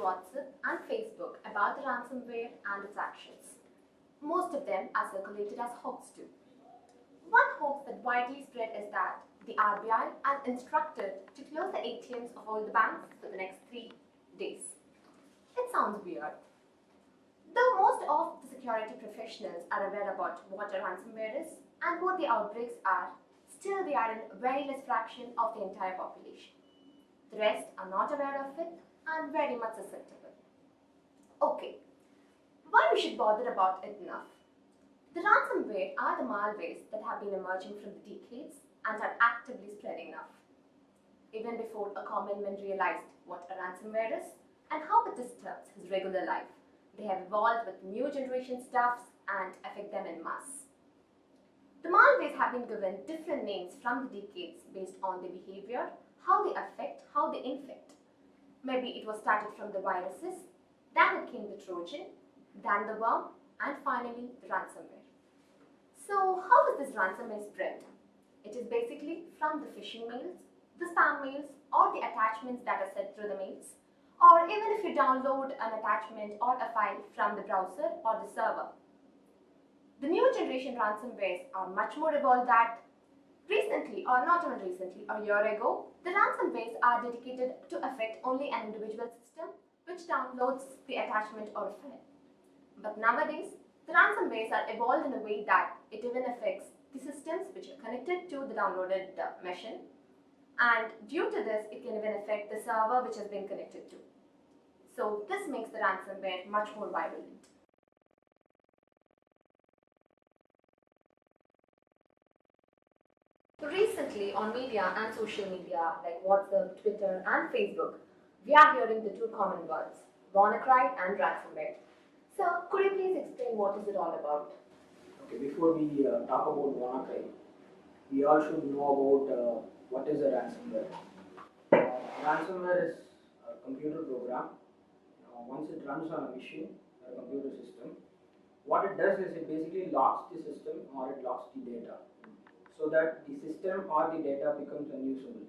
WhatsApp and Facebook about the ransomware and its actions. Most of them are circulated as hoax too. One hoax that widely spread is that the RBI has instructed to close the ATMs of all the banks for the next 3 days. It sounds weird. Though most of the security professionals are aware about what a ransomware is and what the outbreaks are, still they are in a very less fraction of the entire population. The rest are not aware of it and very much susceptible. Okay, why we should bother about it enough? The ransomware are the malwares that have been emerging from the decades and are actively spreading now. Even before a common man realized what a ransomware is and how it disturbs his regular life, they have evolved with new generation stuffs and affect them en masse. The malwares have been given different names from the decades based on their behavior, how they affect, how they infect. Maybe it was started from the viruses, then it came the Trojan, then the worm, and finally the ransomware. So how is this ransomware spread? It is basically from the phishing mails, the spam mails, or the attachments that are sent through the mails, or even if you download an attachment or a file from the browser or the server. The new generation ransomwares are much more evolved that recently, or not even recently, a year ago, the ransomwares are dedicated to affect only an individual system which downloads the attachment or file. But nowadays, the ransomwares are evolved in a way that it even affects the systems which are connected to the downloaded machine, and due to this, it can even affect the server which has been connected to. So this makes the ransomware much more virulent. Recently, on media and social media like WhatsApp, Twitter, and Facebook, we are hearing the two common words, WannaCry and ransomware. So, could you please explain what is it all about? Okay, before we talk about WannaCry, we all should know about what is a ransomware. Ransomware is a computer program. Once it runs on a machine or a computer system, what it does is it basically locks the system or it locks the data, so that the system or the data becomes unusable.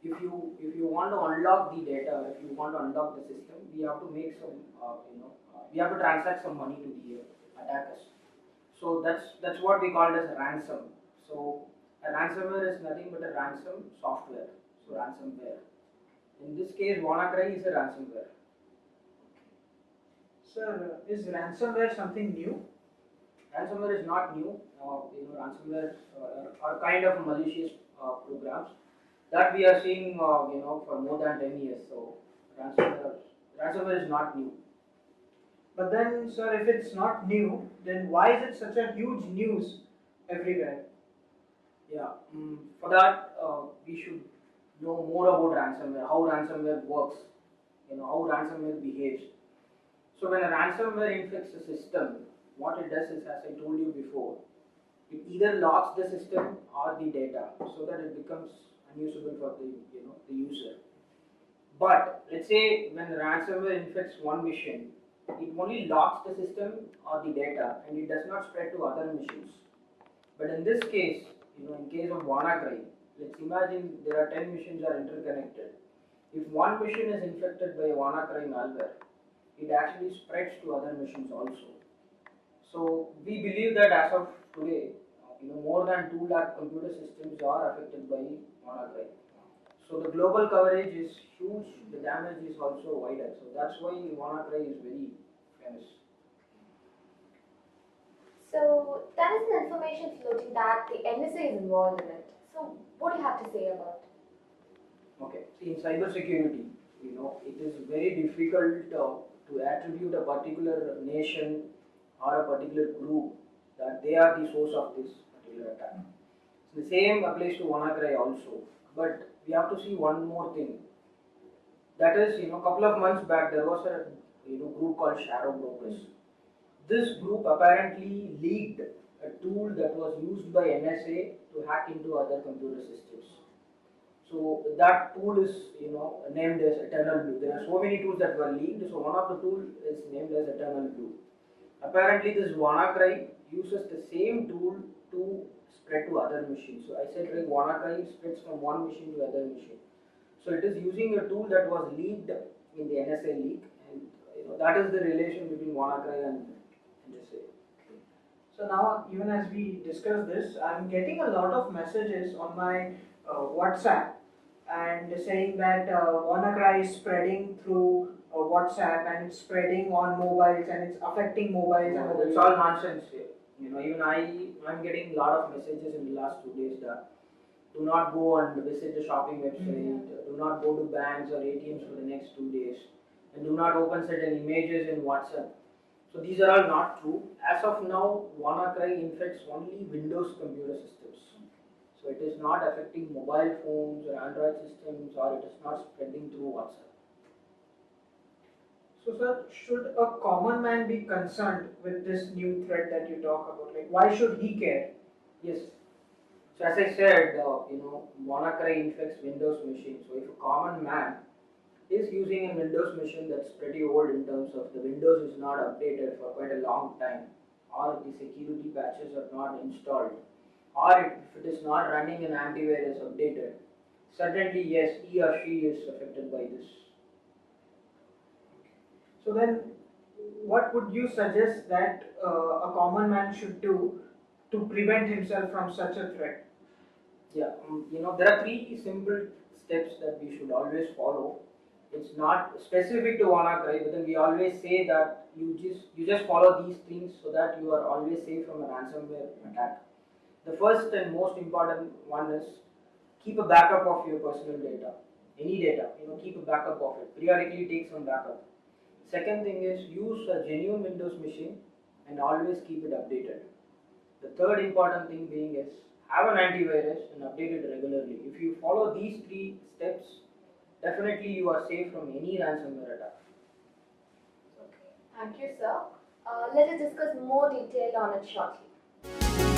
If you want to unlock the data, if you want to unlock the system, we have to make some we have to transact some money to the attackers. So that's what we call as a ransom. So a ransomware is nothing but a ransom software. So ransomware. In this case, WannaCry is a ransomware. Sir, is ransomware something new? Ransomware is not new. Ransomware are kind of malicious programs that we are seeing, for more than 10 years. So ransomware is not new. But then, sir, if it's not new, then why is it such a huge news everywhere? Yeah, for that we should know more about ransomware, how ransomware works, how ransomware behaves. So when a ransomware infects a system, what it does is, as I told you before, it either locks the system or the data so that it becomes unusable for the user. But let's say when the ransomware infects one machine, it only locks the system or the data and it does not spread to other machines. But in this case, in case of WannaCry, let's imagine there are 10 machines are interconnected. If one machine is infected by a WannaCry malware, it actually spreads to other machines also. So we believe that as of today, more than 2 lakh computer systems are affected by WannaCry. So the global coverage is huge, the damage is also wider. So that's why WannaCry is very famous. So there is an information floating that the NSA is involved in it. So what do you have to say about it? Okay, see, in cybersecurity, it is very difficult to attribute a particular nation or a particular group that they are the source of this particular attack. So the same applies to WannaCry also. But we have to see one more thing. That is, a couple of months back there was a group called Shadow Brokers. This group apparently leaked a tool that was used by NSA to hack into other computer systems. So that tool is named as Eternal Blue. There are so many tools that were leaked. So one of the tools is named as Eternal Blue. Apparently this WannaCry uses the same tool to spread to other machines. So I said like WannaCry spreads from one machine to other machine. So it is using a tool that was leaked in the NSA leak, and that is the relation between WannaCry and NSA. So now, even as we discuss this, I'm getting a lot of messages on my WhatsApp and saying that WannaCry is spreading through WhatsApp and it's spreading on mobiles and it's affecting mobiles. No, And it's all nonsense here. Even I'm getting a lot of messages in the last 2 days that do not go and visit the shopping website, do not go to banks or ATMs for the next 2 days, and do not open certain images in WhatsApp. So these are all not true. As of now, WannaCry infects only Windows computer systems. So it is not affecting mobile phones or Android systems, or it is not spreading through WhatsApp. so, sir, should a common man be concerned with this new threat that you talk about? Like, why should he care? Yes. So as I said, WannaCry infects Windows machines. So if a common man is using a Windows machine that's pretty old in terms of the Windows is not updated for quite a long time, or the security patches are not installed, or if it is not running an antivirus updated, certainly yes, he or she is affected by this. So then, what would you suggest that a common man should do to prevent himself from such a threat? Yeah, there are 3 simple steps that we should always follow. It's not specific to WannaCry, but then we always say that you just follow these things so that you are always safe from a ransomware attack. The first and most important one is keep a backup of your personal data, any data. Keep a backup of it. Periodically take some backup. Second thing is use a genuine Windows machine and always keep it updated. The third important thing being is have an antivirus and update it regularly. If you follow these 3 steps, definitely you are safe from any ransomware attack. Okay, thank you, sir. Let us discuss more detail on it shortly.